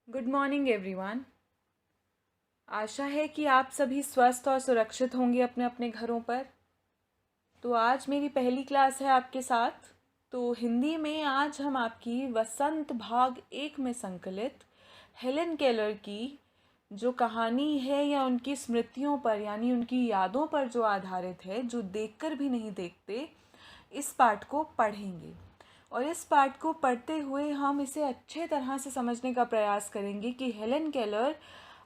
Good morning everyone. आशा है कि आप सभी स्वस्थ और सुरक्षित होंगे अपने अपने घरों पर। तो आज मेरी पहली क्लास है आपके साथ। तो हिंदी में आज हम आपकी वसंत भाग 1 में संकलित हेलेन केलर की जो कहानी है या उनकी स्मृतियों पर यानी उनकी यादों पर जो आधारित है, जो देखकर भी नहीं देखते, इस पाठ को पढ़ेंगे। और इस पाठ को पढ़ते हुए हम इसे अच्छे तरह से समझने का प्रयास करेंगे कि हेलेन केलर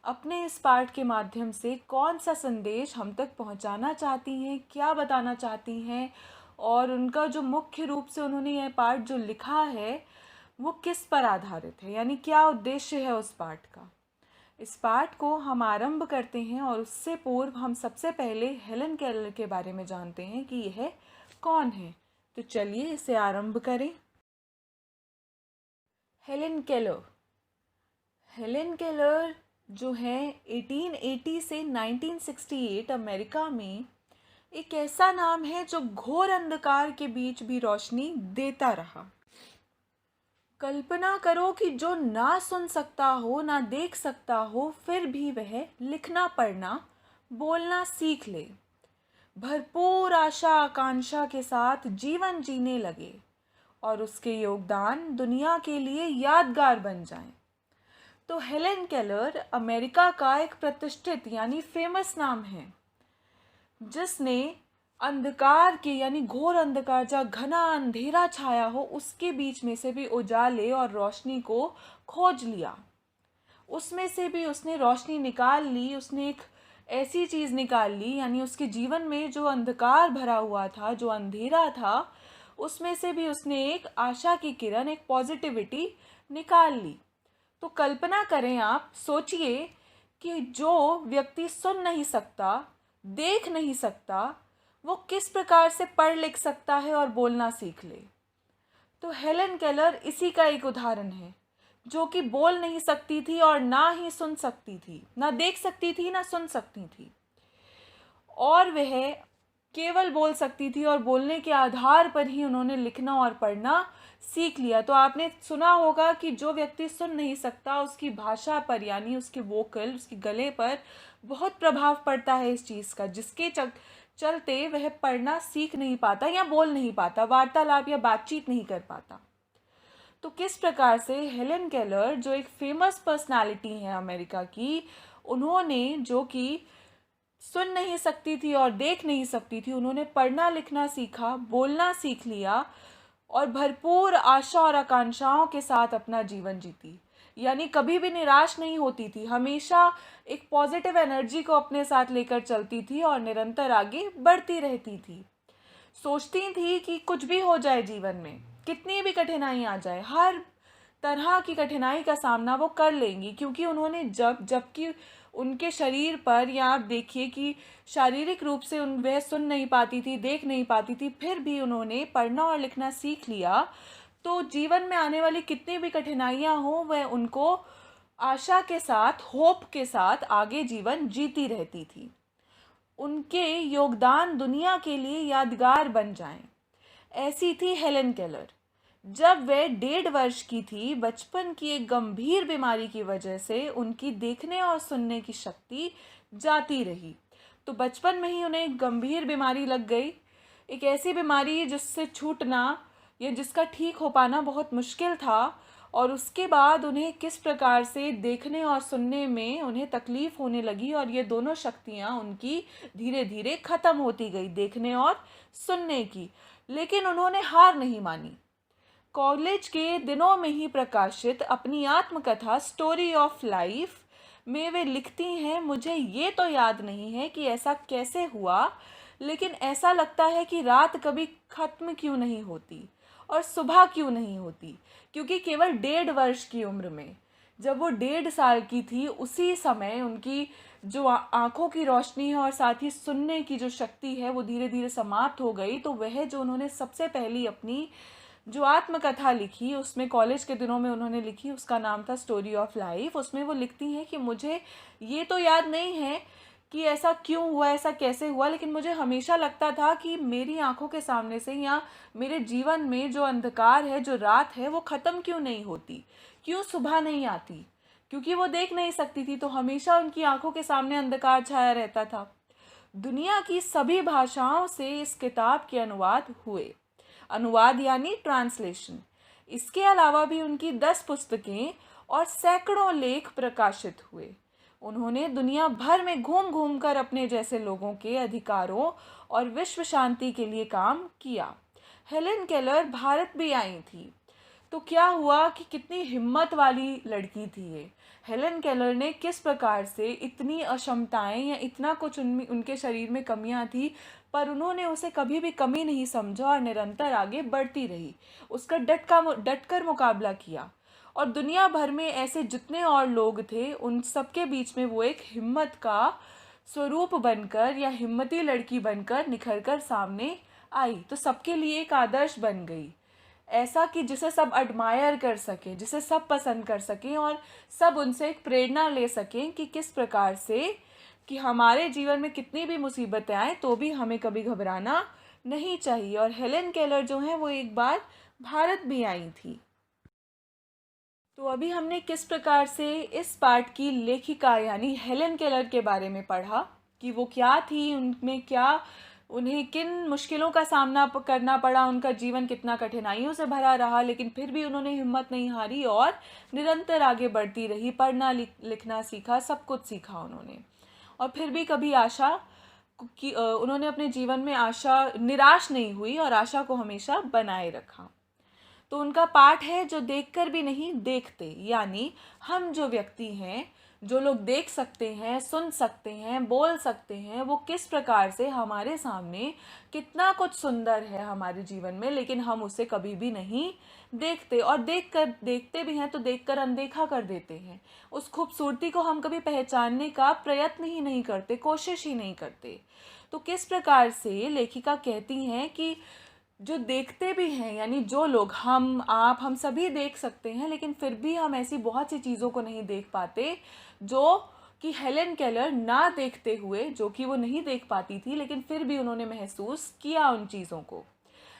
अपने इस पाठ के माध्यम से कौन सा संदेश हम तक पहुंचाना चाहती हैं, क्या बताना चाहती हैं, और उनका जो मुख्य रूप से उन्होंने यह पाठ जो लिखा है वो किस पर आधारित है, यानी क्या उद्देश्य है उस पाठ का। इस पाठ को हम आरंभ करते हैं और उससे पूर्व हम सबसे पहले हेलेन केलर के बारे में जानते हैं कि यह कौन है। तो चलिए इसे आरंभ करें। Helen Keller. हेलेन केलर जो है 1880 से 1968 अमेरिका में एक ऐसा नाम है जो घोर अंधकार के बीच भी रोशनी देता रहा। कल्पना करो कि जो ना सुन सकता हो, ना देख सकता हो, फिर भी वह लिखना पढ़ना बोलना सीख ले, भरपूर आशा आकांक्षा के साथ जीवन जीने लगे और उसके योगदान दुनिया के लिए यादगार बन जाएं। तो हेलेन केलर अमेरिका का एक प्रतिष्ठित यानी फेमस नाम है, जिसने अंधकार के यानी घोर अंधकार, जहाँ घना अंधेरा छाया हो, उसके बीच में से भी उजाले और रोशनी को खोज लिया। उसमें से भी उसने रोशनी निकाल ली। उसने एक ऐसी चीज़ निकाल ली, यानी उसके जीवन में जो अंधकार भरा हुआ था, जो अंधेरा था, उसमें से भी उसने एक आशा की किरण, एक पॉजिटिविटी निकाल ली। तो कल्पना करें, आप सोचिए कि जो व्यक्ति सुन नहीं सकता, देख नहीं सकता, वो किस प्रकार से पढ़ लिख सकता है और बोलना सीख ले। तो हेलेन केलर इसी का एक उदाहरण है, जो कि बोल नहीं सकती थी और ना ही सुन सकती थी, ना देख सकती थी, ना सुन सकती थी, और वह केवल बोल सकती थी और बोलने के आधार पर ही उन्होंने लिखना और पढ़ना सीख लिया। तो आपने सुना होगा कि जो व्यक्ति सुन नहीं सकता, उसकी भाषा पर यानी उसके वोकल, उसके गले पर बहुत प्रभाव पड़ता है इस चीज़ का, जिसके चलते वह पढ़ना सीख नहीं पाता या बोल नहीं पाता, वार्तालाप या बातचीत नहीं कर पाता। तो किस प्रकार से हेलेन केलर, जो एक फेमस पर्सनालिटी है अमेरिका की, उन्होंने, जो कि सुन नहीं सकती थी और देख नहीं सकती थी, उन्होंने पढ़ना लिखना सीखा, बोलना सीख लिया और भरपूर आशा और आकांक्षाओं के साथ अपना जीवन जीती। यानी कभी भी निराश नहीं होती थी, हमेशा एक पॉजिटिव एनर्जी को अपने साथ लेकर चलती थी और निरंतर आगे बढ़ती रहती थी। सोचती थी कि कुछ भी हो जाए जीवन में, कितनी भी कठिनाई आ जाए, हर तरह की कठिनाई का सामना वो कर लेंगी, क्योंकि उन्होंने जबकि उनके शरीर पर, या आप देखिए कि शारीरिक रूप से वह सुन नहीं पाती थी, देख नहीं पाती थी, फिर भी उन्होंने पढ़ना और लिखना सीख लिया। तो जीवन में आने वाली कितनी भी कठिनाइयाँ हों, वह उनको आशा के साथ, होप के साथ आगे जीवन जीती रहती थी। उनके योगदान दुनिया के लिए यादगार बन जाएं, ऐसी थी हेलेन केलर। जब वह 1.5 वर्ष की थी, बचपन की एक गंभीर बीमारी की वजह से उनकी देखने और सुनने की शक्ति जाती रही। तो बचपन में ही उन्हें एक गंभीर बीमारी लग गई, एक ऐसी बीमारी जिससे छूटना या जिसका ठीक हो पाना बहुत मुश्किल था। और उसके बाद उन्हें किस प्रकार से देखने और सुनने में उन्हें तकलीफ़ होने लगी, और ये दोनों शक्तियाँ उनकी धीरे धीरे ख़त्म होती गई, देखने और सुनने की। लेकिन उन्होंने हार नहीं मानी। कॉलेज के दिनों में ही प्रकाशित अपनी आत्मकथा स्टोरी ऑफ लाइफ में वे लिखती हैं, मुझे ये तो याद नहीं है कि ऐसा कैसे हुआ, लेकिन ऐसा लगता है कि रात कभी ख़त्म क्यों नहीं होती और सुबह क्यों नहीं होती, क्योंकि केवल 1.5 वर्ष की उम्र में, जब वो 1.5 साल की थी, उसी समय उनकी जो आँखों की रोशनी है और साथ ही सुनने की जो शक्ति है वो धीरे धीरे समाप्त हो गई। तो वह जो उन्होंने सबसे पहली अपनी जो आत्मकथा लिखी, उसमें कॉलेज के दिनों में उन्होंने लिखी, उसका नाम था स्टोरी ऑफ लाइफ। उसमें वो लिखती हैं कि मुझे ये तो याद नहीं है कि ऐसा क्यों हुआ, ऐसा कैसे हुआ, लेकिन मुझे हमेशा लगता था कि मेरी आंखों के सामने से या मेरे जीवन में जो अंधकार है, जो रात है, वो ख़त्म क्यों नहीं होती, क्यों सुबह नहीं आती, क्योंकि वो देख नहीं सकती थी, तो हमेशा उनकी आंखों के सामने अंधकार छाया रहता था। दुनिया की सभी भाषाओं से इस किताब के अनुवाद हुए। अनुवाद यानी ट्रांसलेशन। इसके अलावा भी उनकी 10 पुस्तकें और सैकड़ों लेख प्रकाशित हुए। उन्होंने दुनिया भर में घूम घूम कर अपने जैसे लोगों के अधिकारों और विश्व शांति के लिए काम किया। हेलेन केलर भारत भी आई थी। तो क्या हुआ कि कितनी हिम्मत वाली लड़की थी ये। हेलेन केलर ने किस प्रकार से इतनी अक्षमताएं या इतना कुछ उनके शरीर में कमियां थी, पर उन्होंने उसे कभी भी कमी नहीं समझा और निरंतर आगे बढ़ती रही। उसका डट कर मुकाबला किया। और दुनिया भर में ऐसे जितने और लोग थे, उन सबके बीच में वो एक हिम्मत का स्वरूप बनकर या हिम्मती लड़की बनकर निखर कर सामने आई। तो सबके लिए एक आदर्श बन गई, ऐसा कि जिसे सब एडमायर कर सकें, जिसे सब पसंद कर सकें और सब उनसे एक प्रेरणा ले सकें कि किस प्रकार से कि हमारे जीवन में कितनी भी मुसीबतें आए तो भी हमें कभी घबराना नहीं चाहिए। और हेलेन केलर जो हैं वो एक बार भारत भी आई थी। तो अभी हमने किस प्रकार से इस पाठ की लेखिका यानी हेलेन केलर के बारे में पढ़ा कि वो क्या थी, उनमें क्या, उन्हें किन मुश्किलों का सामना करना पड़ा, उनका जीवन कितना कठिनाइयों से भरा रहा, लेकिन फिर भी उन्होंने हिम्मत नहीं हारी और निरंतर आगे बढ़ती रही। पढ़ना लिखना सीखा, सब कुछ सीखा उन्होंने। और फिर भी कभी आशा कि उन्होंने अपने जीवन में आशा निराश नहीं हुई और आशा को हमेशा बनाए रखा। तो उनका पाठ है जो देखकर भी नहीं देखते, यानी हम जो व्यक्ति हैं, जो लोग देख सकते हैं, सुन सकते हैं, बोल सकते हैं, वो किस प्रकार से हमारे सामने कितना कुछ सुंदर है हमारे जीवन में, लेकिन हम उसे कभी भी नहीं देखते। और देखते भी हैं तो देखकर अनदेखा कर देते हैं। उस खूबसूरती को हम कभी पहचानने का प्रयत्न ही नहीं करते, कोशिश ही नहीं करते। तो किस प्रकार से लेखिका कहती हैं कि जो देखते भी हैं, यानी जो लोग, हम आप हम सभी देख सकते हैं, लेकिन फिर भी हम ऐसी बहुत सी चीज़ों को नहीं देख पाते जो कि हेलेन केलर ना देखते हुए, जो कि वो नहीं देख पाती थी, लेकिन फिर भी उन्होंने महसूस किया उन चीज़ों को।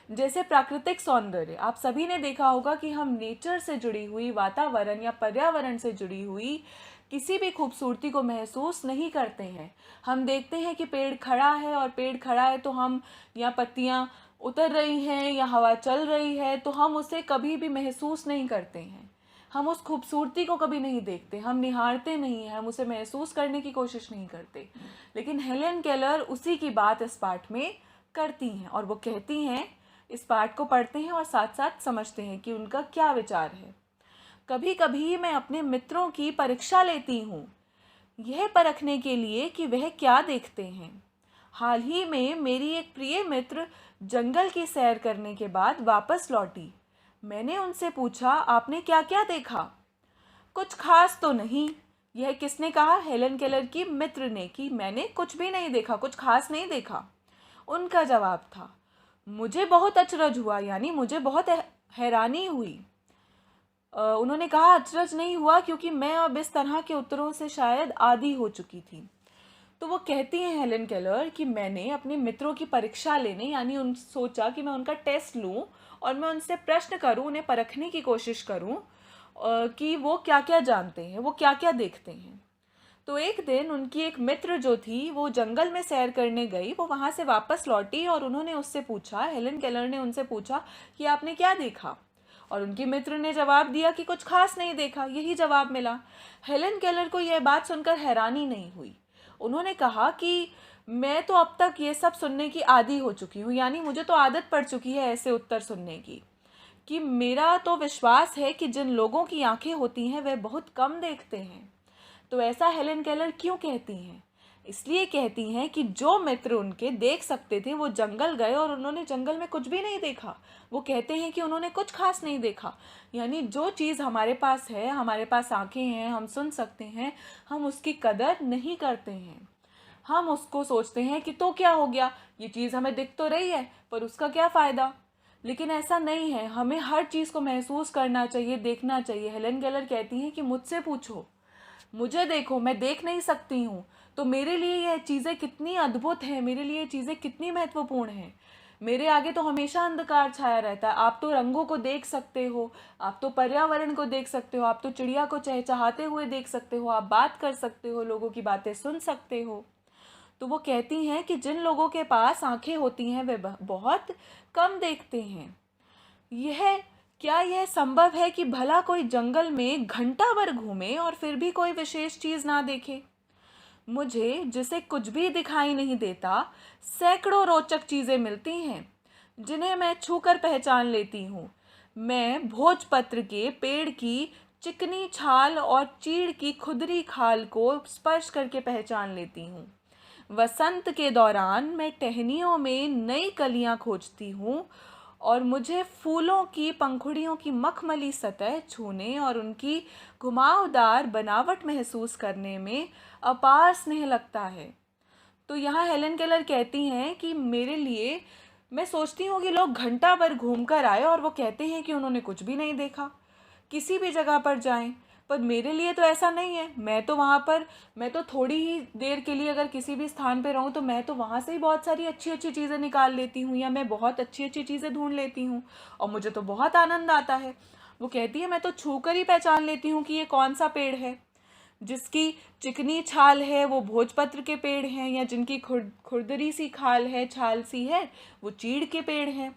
जैसे प्राकृतिक सौंदर्य, आप सभी ने देखा होगा कि हम नेचर से जुड़ी हुई, वातावरण या पर्यावरण से जुड़ी हुई किसी भी खूबसूरती को महसूस नहीं करते हैं। हम देखते हैं कि पेड़ खड़ा है और पेड़ खड़ा है तो हम, या पत्तियां उतर रही हैं या हवा चल रही है, तो हम उसे कभी भी महसूस नहीं करते हैं। हम उस खूबसूरती को कभी नहीं देखते, हम निहारते नहीं हैं, हम उसे महसूस करने की कोशिश नहीं करते। लेकिन हेलेन केलर उसी की बात इस पाठ में करती हैं और वो कहती हैं, इस पाठ को पढ़ते हैं और साथ साथ समझते हैं कि उनका क्या विचार है। कभी कभी मैं अपने मित्रों की परीक्षा लेती हूँ, यह परखने के लिए कि वह क्या देखते हैं। हाल ही में मेरी एक प्रिय मित्र जंगल की सैर करने के बाद वापस लौटी। मैंने उनसे पूछा, आपने क्या क्या देखा? कुछ खास तो नहीं। यह किसने कहा? हेलेन केलर की मित्र ने, कि मैंने कुछ भी नहीं देखा, कुछ खास नहीं देखा। उनका जवाब था, मुझे बहुत अचरज हुआ, यानी मुझे बहुत हैरानी हुई। उन्होंने कहा, अचरज नहीं हुआ क्योंकि मैं अब इस तरह के उत्तरों से शायद आदी हो चुकी थी। तो वो कहती हैं हेलेन केलर कि मैंने अपने मित्रों की परीक्षा लेने, यानी सोचा कि मैं उनका टेस्ट लूं और मैं उनसे प्रश्न करूं, उन्हें परखने की कोशिश करूं कि वो क्या क्या जानते हैं, वो क्या क्या देखते हैं। तो एक दिन उनकी एक मित्र जो थी वो जंगल में सैर करने गई, वो वहाँ से वापस लौटी और उन्होंने उससे पूछा, हेलेन केलर ने उनसे पूछा कि आपने क्या देखा? और उनकी मित्र ने जवाब दिया कि कुछ खास नहीं देखा, यही जवाब मिला। हेलेन केलर को यह बात सुनकर हैरानी नहीं हुई। उन्होंने कहा कि मैं तो अब तक ये सब सुनने की आदी हो चुकी हूँ, यानी मुझे तो आदत पड़ चुकी है ऐसे उत्तर सुनने की, कि मेरा तो विश्वास है कि जिन लोगों की आंखें होती हैं वह बहुत कम देखते हैं। तो ऐसा हेलेन केलर क्यों कहती हैं? इसलिए कहती हैं कि जो मित्र उनके देख सकते थे वो जंगल गए और उन्होंने जंगल में कुछ भी नहीं देखा। वो कहते हैं कि उन्होंने कुछ खास नहीं देखा, यानी जो चीज़ हमारे पास है, हमारे पास आंखें हैं, हम सुन सकते हैं, हम उसकी कदर नहीं करते हैं। हम उसको सोचते हैं कि तो क्या हो गया, ये चीज़ हमें दिख तो रही है पर उसका क्या फ़ायदा। लेकिन ऐसा नहीं है, हमें हर चीज़ को महसूस करना चाहिए, देखना चाहिए। हेलेन केलर कहती हैं कि मुझसे पूछो, मुझे देखो, मैं देख नहीं सकती हूँ, तो मेरे लिए यह चीज़ें कितनी अद्भुत हैं, मेरे लिए ये चीज़ें कितनी महत्वपूर्ण हैं। मेरे आगे तो हमेशा अंधकार छाया रहता है। आप तो रंगों को देख सकते हो, आप तो पर्यावरण को देख सकते हो, आप तो चिड़िया को चहचहाते हुए देख सकते हो, आप बात कर सकते हो, लोगों की बातें सुन सकते हो। तो वो कहती हैं कि जिन लोगों के पास आंखें होती हैं वे बहुत कम देखते हैं। यह संभव है कि भला कोई जंगल में घंटा भर घूमे और फिर भी कोई विशेष चीज ना देखे? मुझे, जिसे कुछ भी दिखाई नहीं देता, सैकड़ों रोचक चीजें मिलती हैं जिन्हें मैं छूकर पहचान लेती हूँ। मैं भोजपत्र के पेड़ की चिकनी छाल और चीड़ की खुरदरी खाल को स्पर्श करके पहचान लेती हूँ। वसंत के दौरान मैं टहनियों में नई कलियां खोजती हूँ और मुझे फूलों की पंखुड़ियों की मखमली सतह छूने और उनकी घुमावदार बनावट महसूस करने में अपार स्नेह लगता है। तो यहाँ हेलन केलर कहती हैं कि मेरे लिए, मैं सोचती हूँ कि लोग घंटा भर घूम कर आए और वो कहते हैं कि उन्होंने कुछ भी नहीं देखा, किसी भी जगह पर जाएं। पर मेरे लिए तो ऐसा नहीं है। मैं तो थोड़ी ही देर के लिए अगर किसी भी स्थान पे रहूं तो मैं तो वहाँ से ही बहुत सारी अच्छी अच्छी चीज़ें निकाल लेती हूँ, या मैं बहुत अच्छी अच्छी चीज़ें ढूंढ लेती हूँ और मुझे तो बहुत आनंद आता है। वो कहती है मैं तो छू कर ही पहचान लेती हूँ कि ये कौन सा पेड़ है। जिसकी चिकनी छाल है वो भोजपत्र के पेड़ हैं, या जिनकी खुरदरी सी खाल है, छाल सी है, वो चीड़ के पेड़ हैं।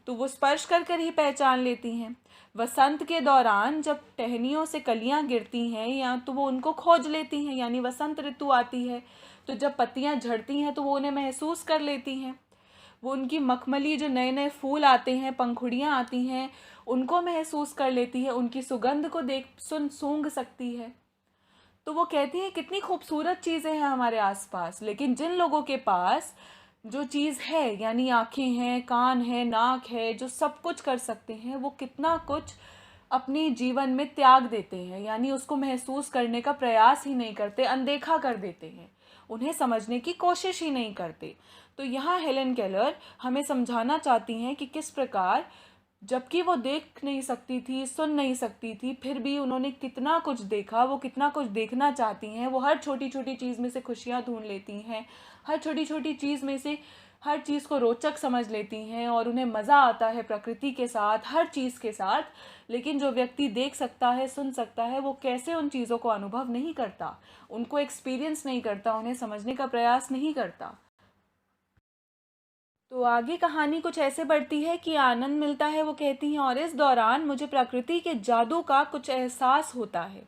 तो वो स्पर्श कर कर ही पहचान लेती हैं। वसंत के दौरान जब टहनियों से कलियां गिरती हैं या तो वो उनको खोज लेती हैं, यानी वसंत ऋतु आती है तो जब पत्तियां झड़ती हैं तो वो उन्हें महसूस कर लेती हैं। वो उनकी मखमली जो नए नए फूल आते हैं, पंखुड़ियाँ आती हैं, उनको महसूस कर लेती है, उनकी सुगंध को देख सूंघ सकती है। तो वो कहती है कितनी खूबसूरत चीज़ें हैं हमारे आसपास, लेकिन जिन लोगों के पास जो चीज़ है, यानी आँखें हैं, कान है, नाक है, जो सब कुछ कर सकते हैं, वो कितना कुछ अपने जीवन में त्याग देते हैं, यानी उसको महसूस करने का प्रयास ही नहीं करते, अनदेखा कर देते हैं, उन्हें समझने की कोशिश ही नहीं करते। तो यहाँ हेलन केलर हमें समझाना चाहती हैं कि किस प्रकार, जबकि वो देख नहीं सकती थी, सुन नहीं सकती थी, फिर भी उन्होंने कितना कुछ देखा, वो कितना कुछ देखना चाहती हैं। वो हर छोटी छोटी चीज़ में से खुशियाँ ढूंढ लेती हैं, हर छोटी छोटी चीज़ में से हर चीज़ को रोचक समझ लेती हैं और उन्हें मज़ा आता है प्रकृति के साथ, हर चीज़ के साथ। लेकिन जो व्यक्ति देख सकता है, सुन सकता है, वो कैसे उन चीज़ों को अनुभव नहीं करता, उनको एक्सपीरियंस नहीं करता, उन्हें समझने का प्रयास नहीं करता। तो आगे कहानी कुछ ऐसे बढ़ती है कि आनंद मिलता है, वो कहती हैं, और इस दौरान मुझे प्रकृति के जादू का कुछ एहसास होता है।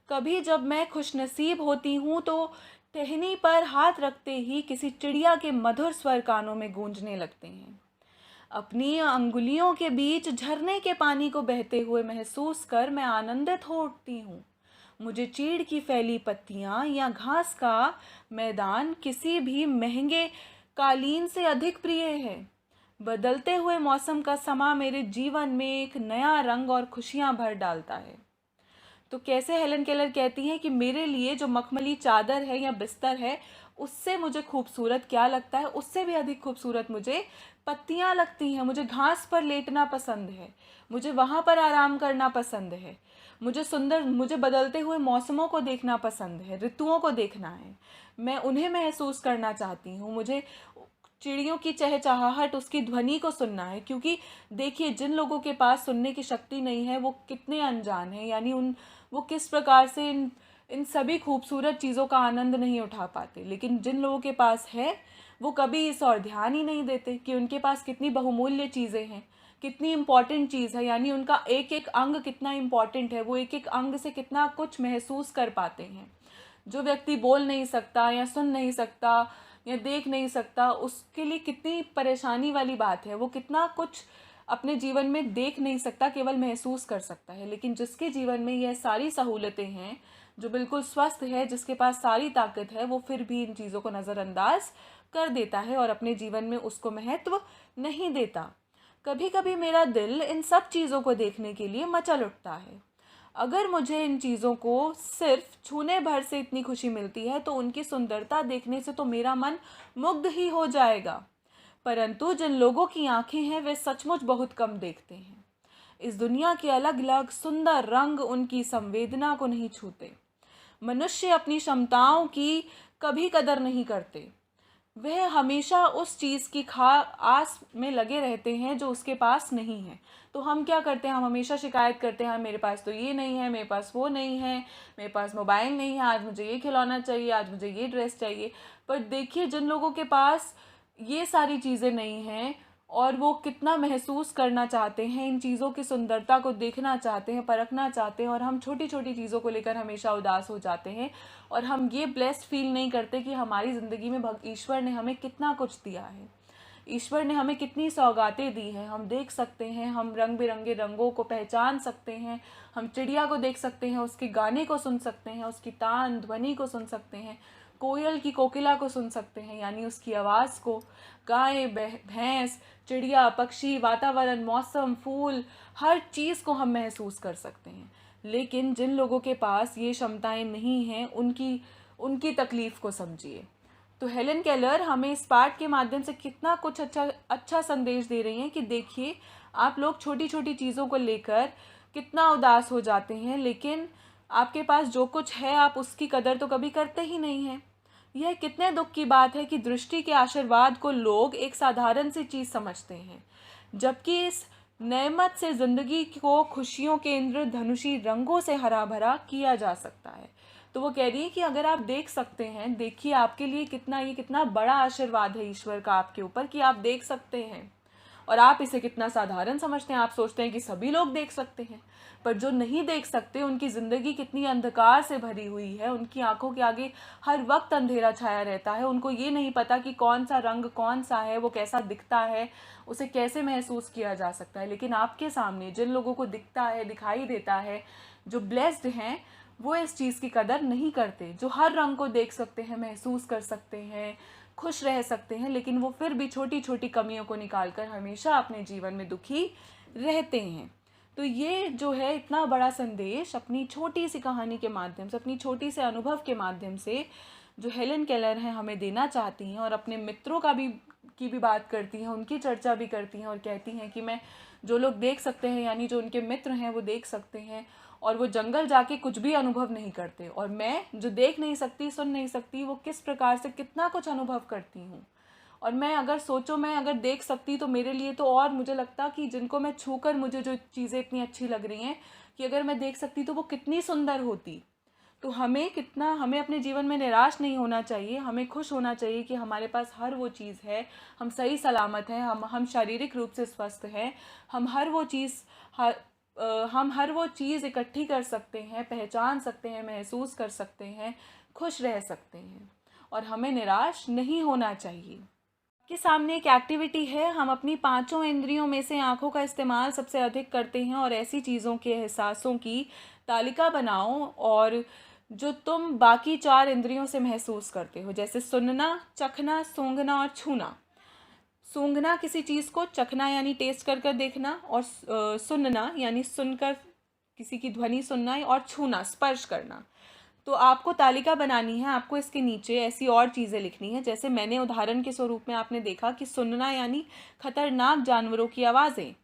कभी जब मैं खुशनसीब होती हूँ तो टहनी पर हाथ रखते ही किसी चिड़िया के मधुर स्वर कानों में गूंजने लगते हैं। अपनी अंगुलियों के बीच झरने के पानी को बहते हुए महसूस कर मैं आनंदित हो उठती हूँ। मुझे चीड़ की फैली पत्तियाँ या घास का मैदान किसी भी महंगे कालीन से अधिक प्रिय है। बदलते हुए मौसम का समा मेरे जीवन में एक नया रंग और खुशियाँ भर डालता है। तो कैसे हेलन केलर कहती हैं कि मेरे लिए जो मखमली चादर है या बिस्तर है, उससे मुझे खूबसूरत क्या लगता है, उससे भी अधिक खूबसूरत मुझे पत्तियां लगती हैं। मुझे घास पर लेटना पसंद है, मुझे वहाँ पर आराम करना पसंद है, मुझे बदलते हुए मौसमों को देखना पसंद है, ऋतुओं को देखना है, मैं उन्हें महसूस करना चाहती हूँ। मुझे चिड़ियों की चहचहाहट, उसकी ध्वनि को सुनना है, क्योंकि देखिए जिन लोगों के पास सुनने की शक्ति नहीं है वो कितने अनजान हैं, यानी वो किस प्रकार से इन सभी खूबसूरत चीज़ों का आनंद नहीं उठा पाते। लेकिन जिन लोगों के पास है वो कभी इस और ध्यान ही नहीं देते कि उनके पास कितनी बहुमूल्य चीज़ें हैं, कितनी इम्पॉर्टेंट चीज़ है, यानी उनका एक एक अंग कितना इम्पॉर्टेंट है, वो एक एक अंग से कितना कुछ महसूस कर पाते हैं। जो व्यक्ति बोल नहीं सकता या सुन नहीं सकता या देख नहीं सकता, उसके लिए कितनी परेशानी वाली बात है। वो कितना कुछ अपने जीवन में देख नहीं सकता, केवल महसूस कर सकता है। लेकिन जिसके जीवन में यह सारी सहूलतें हैं, जो बिल्कुल स्वस्थ है, जिसके पास सारी ताकत है, वो फिर भी इन चीज़ों को नज़रअंदाज कर देता है और अपने जीवन में उसको महत्व नहीं देता। कभी कभी मेरा दिल इन सब चीज़ों को देखने के लिए मचल उठता है। अगर मुझे इन चीज़ों को सिर्फ छूने भर से इतनी खुशी मिलती है तो उनकी सुंदरता देखने से तो मेरा मन मुग्ध ही हो जाएगा। परंतु जिन लोगों की आंखें हैं वे सचमुच बहुत कम देखते हैं। इस दुनिया के अलग अलग सुंदर रंग उनकी संवेदना को नहीं छूते। मनुष्य अपनी क्षमताओं की कभी कदर नहीं करते। वह हमेशा उस चीज़ की आस में लगे रहते हैं जो उसके पास नहीं है। तो हम क्या करते हैं, हम हमेशा शिकायत करते हैं, मेरे पास तो ये नहीं है, मेरे पास वो नहीं है, मेरे पास मोबाइल नहीं है, आज मुझे ये खिलौना चाहिए, आज मुझे ये ड्रेस चाहिए। पर देखिए, जिन लोगों के पास ये सारी चीज़ें नहीं हैं और वो कितना महसूस करना चाहते हैं, इन चीज़ों की सुंदरता को देखना चाहते हैं, परखना चाहते हैं, और हम छोटी छोटी चीज़ों को लेकर हमेशा उदास हो जाते हैं और हम ये ब्लेस्ड फील नहीं करते कि हमारी ज़िंदगी में ईश्वर ने हमें कितना कुछ दिया है, ईश्वर ने हमें कितनी सौगातें दी हैं। हम देख सकते हैं, हम रंग बिरंगे रंगों को पहचान सकते हैं, हम चिड़िया को देख सकते हैं, उसके गाने को सुन सकते हैं, उसकी तान ध्वनि को सुन सकते हैं, कोयल की कोकिला को सुन सकते हैं यानी उसकी आवाज़ को, गाय भैंस, चिड़िया, पक्षी, वातावरण, मौसम, फूल, हर चीज़ को हम महसूस कर सकते हैं। लेकिन जिन लोगों के पास ये क्षमताएं नहीं हैं, उनकी तकलीफ़ को समझिए। तो हेलन केलर हमें इस पाठ के माध्यम से कितना कुछ अच्छा संदेश दे रही हैं कि देखिए, आप लोग छोटी छोटी चीज़ों को लेकर कितना उदास हो जाते हैं, लेकिन आपके पास जो कुछ है आप उसकी कदर तो कभी करते ही नहीं हैं। यह कितने दुख की बात है कि दृष्टि के आशीर्वाद को लोग एक साधारण सी चीज़ समझते हैं, जबकि इस नेमत से ज़िंदगी को खुशियों के इंद्रधनुषी रंगों से हरा भरा किया जा सकता है। तो वो कह रही है कि अगर आप देख सकते हैं, देखिए आपके लिए कितना बड़ा आशीर्वाद है ईश्वर का आपके ऊपर कि आप देख सकते हैं, और आप इसे कितना साधारण समझते हैं। आप सोचते हैं कि सभी लोग देख सकते हैं, पर जो नहीं देख सकते उनकी ज़िंदगी कितनी अंधकार से भरी हुई है, उनकी आंखों के आगे हर वक्त अंधेरा छाया रहता है। उनको ये नहीं पता कि कौन सा रंग कौन सा है, वो कैसा दिखता है, उसे कैसे महसूस किया जा सकता है। लेकिन आपके सामने जिन लोगों को दिखता है, दिखाई देता है, जो ब्लेस्ड हैं, वो इस चीज़ की कदर नहीं करते, जो हर रंग को देख सकते हैं, महसूस कर सकते हैं, खुश रह सकते हैं, लेकिन वो फिर भी छोटी छोटी कमियों को निकालकर हमेशा अपने जीवन में दुखी रहते हैं। तो ये जो है इतना बड़ा संदेश अपनी छोटी सी कहानी के माध्यम से, अपनी छोटी से अनुभव के माध्यम से जो हेलन केलर हैं हमें देना चाहती हैं, और अपने मित्रों की भी बात करती हैं, उनकी चर्चा भी करती हैं और कहती हैं कि मैं जो लोग देख सकते हैं यानी जो उनके मित्र हैं वो देख सकते हैं और वो जंगल जाके कुछ भी अनुभव नहीं करते, और मैं जो देख नहीं सकती, सुन नहीं सकती, वो किस प्रकार से कितना कुछ अनुभव करती हूँ। और मैं अगर देख सकती तो मेरे लिए तो, और मुझे लगता कि जिनको मैं छूकर मुझे जो चीज़ें इतनी अच्छी लग रही हैं कि अगर मैं देख सकती तो वो कितनी सुंदर होती। तो हमें अपने जीवन में निराश नहीं होना चाहिए, हमें खुश होना चाहिए कि हमारे पास हर वो चीज़ है, हम सही सलामत हैं, हम शारीरिक रूप से स्वस्थ हैं, हम हर वो चीज़ इकट्ठी कर सकते हैं, पहचान सकते हैं, महसूस कर सकते हैं, खुश रह सकते हैं, और हमें निराश नहीं होना चाहिए। के सामने एक एक्टिविटी है, हम अपनी पांचों इंद्रियों में से आँखों का इस्तेमाल सबसे अधिक करते हैं, और ऐसी चीज़ों के एहसासों की तालिका बनाओ और जो तुम बाकी 4 इंद्रियों से महसूस करते हो, जैसे सुनना, चखना, सूंघना और छूना। सूंघना किसी चीज़ को, चखना यानी टेस्ट कर कर देखना, और सुनना यानी सुनकर किसी की ध्वनि सुनना, और छूना स्पर्श करना। तो आपको तालिका बनानी है, आपको इसके नीचे ऐसी और चीज़ें लिखनी है, जैसे मैंने उदाहरण के स्वरूप में आपने देखा कि सुनना यानी खतरनाक जानवरों की आवाज़ें,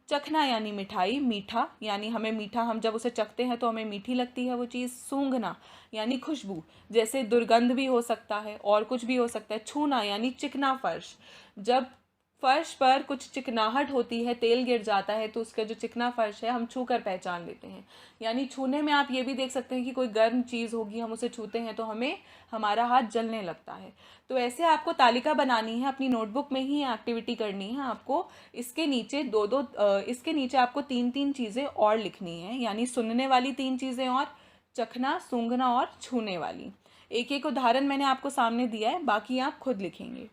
चखना यानी मिठाई, मीठा यानी हमें मीठा, हम जब उसे चखते हैं तो हमें मीठी लगती है वो चीज़। सूंघना यानी खुशबू, जैसे दुर्गंध भी हो सकता है और कुछ भी हो सकता है। छूना यानी चिकना फर्श, जब फर्श पर कुछ चिकनाहट होती है, तेल गिर जाता है, तो उसका जो चिकना फर्श है हम छू कर पहचान लेते हैं। यानी छूने में आप ये भी देख सकते हैं कि कोई गर्म चीज़ होगी, हम उसे छूते हैं तो हमारा हाथ जलने लगता है। तो ऐसे आपको तालिका बनानी है, अपनी नोटबुक में ही एक्टिविटी करनी है आपको। इसके नीचे आपको 3-3 चीज़ें और लिखनी है, यानी सुनने वाली 3 चीज़ें, और चखना, सूंघना और छूने वाली। एक एक उदाहरण मैंने आपको सामने दिया है, बाकी आप खुद लिखेंगे।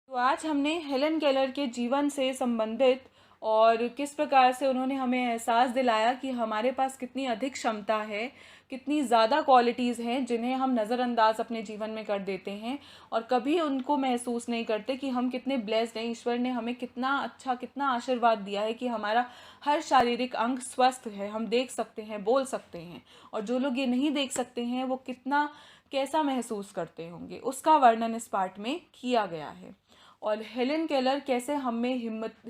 तो आज हमने हेलन केलर के जीवन से संबंधित और किस प्रकार से उन्होंने हमें एहसास दिलाया कि हमारे पास कितनी अधिक क्षमता है, कितनी ज़्यादा क्वालिटीज़ हैं जिन्हें हम नज़रअंदाज अपने जीवन में कर देते हैं और कभी उनको महसूस नहीं करते कि हम कितने ब्लेस्ड हैं। ईश्वर ने हमें कितना अच्छा, कितना आशीर्वाद दिया है कि हमारा हर शारीरिक अंग स्वस्थ है, हम देख सकते हैं, बोल सकते हैं, और जो लोग ये नहीं देख सकते हैं वो कैसा महसूस करते होंगे, उसका वर्णन इस पाठ में किया गया है। और हेलेन केलर कैसे हमें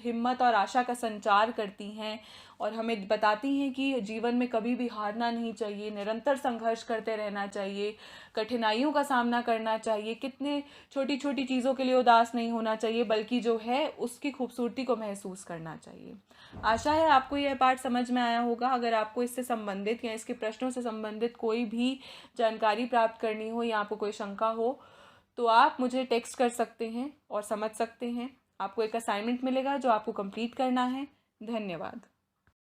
हिम्मत और आशा का संचार करती हैं और हमें बताती हैं कि जीवन में कभी भी हारना नहीं चाहिए, निरंतर संघर्ष करते रहना चाहिए, कठिनाइयों का सामना करना चाहिए, कितने छोटी छोटी चीज़ों के लिए उदास नहीं होना चाहिए, बल्कि जो है उसकी खूबसूरती को महसूस करना चाहिए। आशा है आपको यह पाठ समझ में आया होगा। अगर आपको इससे संबंधित या इसके प्रश्नों से संबंधित कोई भी जानकारी प्राप्त करनी हो या आपको कोई शंका हो तो आप मुझे टेक्स्ट कर सकते हैं और समझ सकते हैं। आपको एक असाइनमेंट मिलेगा जो आपको कंप्लीट करना है। धन्यवाद।